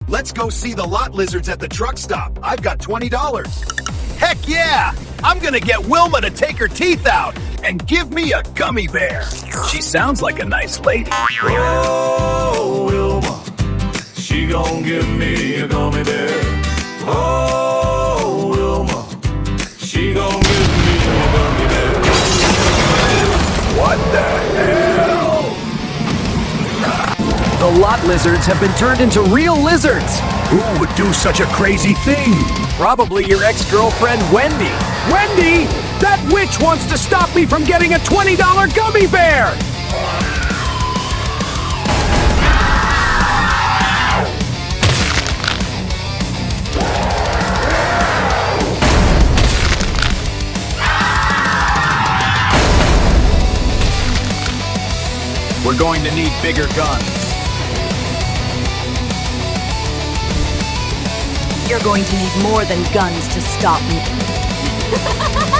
Let's go see the lot lizards at the truck stop. I've got $20. Heck yeah! I'm gonna get Wilma to take her teeth out and give me a gummy bear. She sounds like a nice lady. Oh, Wilma, she gon' give me a gummy bear. Oh, Wilma, she gon' give me a gummy bear. What the hell? The lot lizards have been turned into real lizards. Who would do such a crazy thing? Probably your ex-girlfriend, Wendy. Wendy! That witch wants to stop me from getting a $20 gummy bear! We're going to need bigger guns. You're going to need more than guns to stop me.